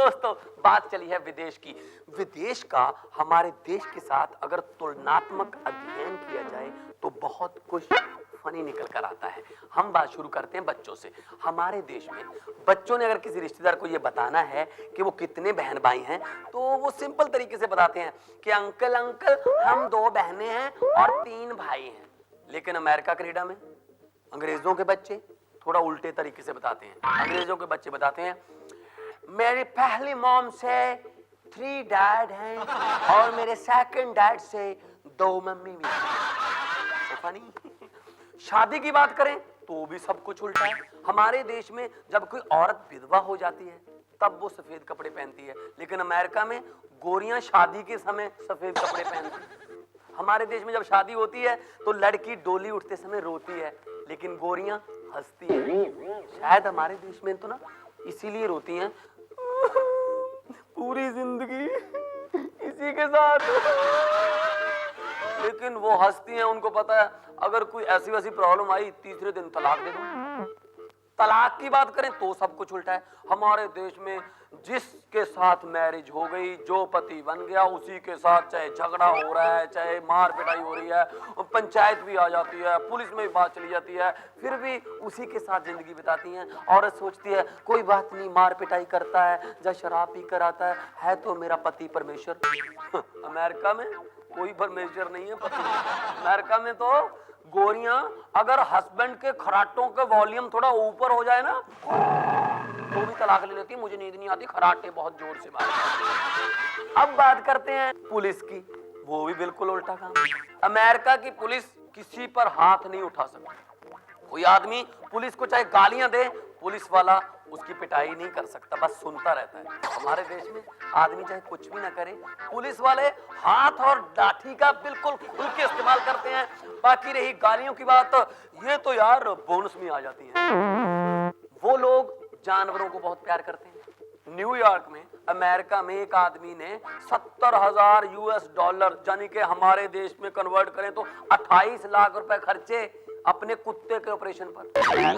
दोस्तों बात चली है विदेश की। विदेश का हमारे देश के साथ अगर तुलनात्मक अध्ययन किया जाए तो बहुत कुछ फनी निकल कर आता है। हम बात शुरू करते हैं बच्चों से। हमारे देश में बच्चों ने अगर किसी रिश्तेदार को यह बताना है कि वो कितने बहन भाई हैं तो वो सिंपल तरीके से बताते हैं कि अंकल हम 2 बहनें हैं और 3 भाई हैं। लेकिन अमेरिका कनाडा में अंग्रेजों के बच्चे थोड़ा उल्टे तरीके से बताते हैं। अंग्रेजों के बच्चे बताते हैं मेरी पहली मॉम से 3 डैड हैं और मेरे सेकंड डैड से 2 मम्मी भी हैं। फनी। शादी की बात करें तो भी सब कुछ उल्टा है। हमारे देश में जब कोई औरत विधवा हो जाती है तब वो सफेद कपड़े पहनती है, लेकिन अमेरिका में गोरियां शादी के समय सफेद कपड़े पहनती है। हमारे देश में जब शादी होती है तो लड़की डोली उठते समय रोती है, लेकिन गोरियां हंसती है। शायद हमारे देश में तो ना इसीलिए रोती हैं पूरी जिंदगी इसी के साथ, लेकिन वो हंसती हैं। उनको पता है अगर कोई ऐसी वैसी प्रॉब्लम आई तीसरे दिन तलाक दे दो। तलाक की बात करें तो सब कुछ उल्टा है। हमारे देश में जिसके साथ मैरिज हो गई, जो पति बन गया उसी के साथ चाहे झगड़ा हो रहा है, चाहे मार पिटाई हो रही है, पंचायत भी आ जाती है, पुलिस में भी बात चली जाती है, फिर भी उसी के साथ जिंदगी बिताती हैं। औरत सोचती है कोई बात नहीं, मार पिटाई करता है या शराब पी कर आता है तो मेरा पति परमेश्वर। अमेरिका में कोई परमेश्वर नहीं है पति। अमेरिका में तो गोरियां अगर हस्बैंड के खराटों के वॉल्यूम थोड़ा ऊपर हो जाए ना तो भी तलाक ले लेती है। मुझे नींद नहीं आती, खराटे बहुत जोर से मारते। अब बात करते हैं पुलिस की, वो भी बिल्कुल उल्टा काम। अमेरिका की पुलिस किसी पर हाथ नहीं उठा सकती। कोई आदमी पुलिस को चाहे गालियां दे, पुलिस वाला उसकी पिटाई नहीं कर सकता, बस सुनता रहता है। हमारे देश में आदमी चाहे कुछ भी ना करे, पुलिस वाले हाथ और लाठी का बिल्कुल खुल के इस्तेमाल करते हैं। बाकी रही गालियों की बात, ये तो यार बोनस में आ जाती है। वो लोग जानवरों को बहुत प्यार करते हैं। न्यूयॉर्क में, अमेरिका में एक आदमी ने 70,000 US डॉलर यानी कि हमारे देश में कन्वर्ट करें तो 28 लाख रुपए खर्चे अपने कुत्ते के ऑपरेशन पर।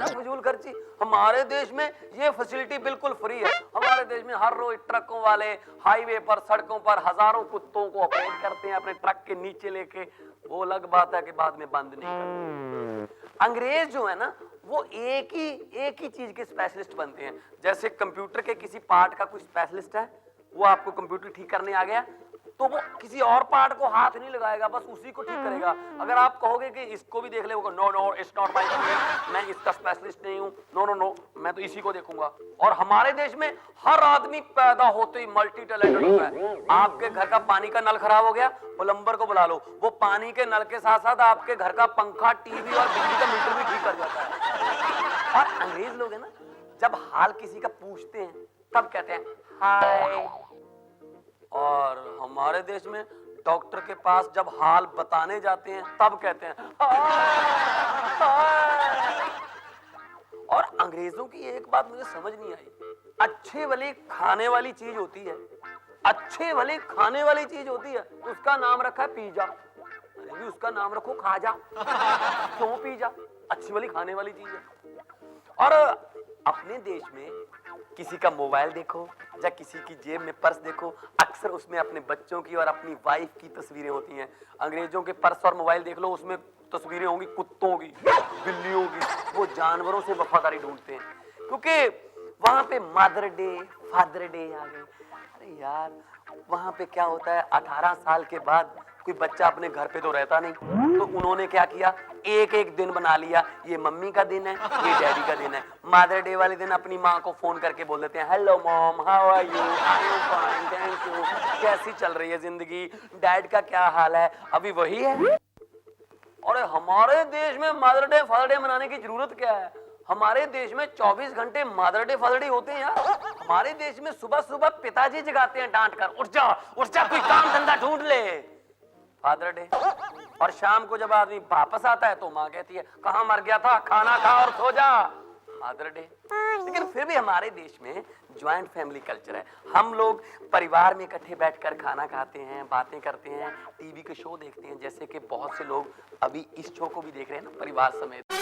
फजूल खर्ची। हमारे देश में ये फैसिलिटी बिल्कुल फ्री है। हमारे देश में हर रोज ट्रकों वाले हाईवे पर, सड़कों पर हजारों कुत्तों को ऑपरेट करते हैं अपने ट्रक के नीचे लेके। वो अलग बात है कि बाद में बंद नहीं करते। अंग्रेज जो है ना वो एक ही चीज के स्पेशलिस्ट बनते हैं। जैसे कंप्यूटर के किसी पार्ट का कोई स्पेशलिस्ट है, वो आपको कंप्यूटर ठीक करने आ गया तो वो किसी और पार्ट को हाथ नहीं लगाएगा, बस उसी को ठीक करेगा। अगर आप कहोगे कि इसको भी देख ले, वो no it's not my field, मैं इसका स्पेशलिस्ट नहीं हूं, नो मैं तो इसी को देखूंगा। और हमारे देश में हर आदमी पैदा होते ही मल्टी टैलेंटेड होता है। आपके घर का पानी का नल खराब हो गया, प्लम्बर को बुला लो, वो पानी के नल के साथ साथ आपके घर का पंखा, टीवी और बिजली का मीटर भी ठीक कर जाता है। और अंग्रेज लोग है ना, जब हाल किसी का पूछते हैं तब कहते हैं हाय। और हमारे देश में डॉक्टर के पास जब हाल बताने जाते हैं तब कहते हैं और अंग्रेजों की एक बात मुझे समझ नहीं आई, अच्छे वाली खाने वाली चीज होती है, अच्छे वाली खाने वाली चीज होती है, उसका नाम रखा है पिज्जा। अरे भी उसका नाम रखो खाजा। क्यों पिज्जा? अच्छी वाली खाने वाली चीज है। और अपने देश में किसी का मोबाइल देखो या किसी की जेब में पर्स देखो, अक्सर उसमें अपने बच्चों की और अपनी वाइफ की तस्वीरें होती हैं। अंग्रेजों के पर्स और मोबाइल देख लो, उसमें तस्वीरें होंगी कुत्तों की, बिल्लियों की। वो जानवरों से वफादारी ढूंढते हैं क्योंकि वहां पे मदर डे, फादर डे आ गए। अरे यार वहां पे क्या होता है, 18 साल के बाद कोई बच्चा अपने घर पे तो रहता नहीं, तो उन्होंने क्या किया, एक दिन बना लिया। ये मम्मी का दिन है, ये डैडी का दिन है। मदर डे वाले दिन अपनी माँ को फोन करके बोल देते हैं hello mom, how are you, I am fine, thank you, कैसी चल रही है जिंदगी, डैड का क्या हाल है, अभी वही है। और हमारे देश में मदर डे फादर डे मनाने की जरूरत क्या है? हमारे देश में 24 घंटे मदर डे फादर डे होते हैं यार। हमारे देश में सुबह सुबह पिताजी जगाते हैं डांट कर, उठ जा कोई काम धंधा ढूंढ ले, फादर डे। और शाम को जब आदमी वापस आता है तो माँ कहती है कहाँ मर गया था, खाना खा और सो जा, फादर डे। लेकिन फिर भी हमारे देश में ज्वाइंट फैमिली कल्चर है। हम लोग परिवार में इकट्ठे बैठकर खाना खाते हैं, बातें करते हैं, टीवी के शो देखते हैं, जैसे कि बहुत से लोग अभी इस शो को भी देख रहे हैं ना परिवार समेत।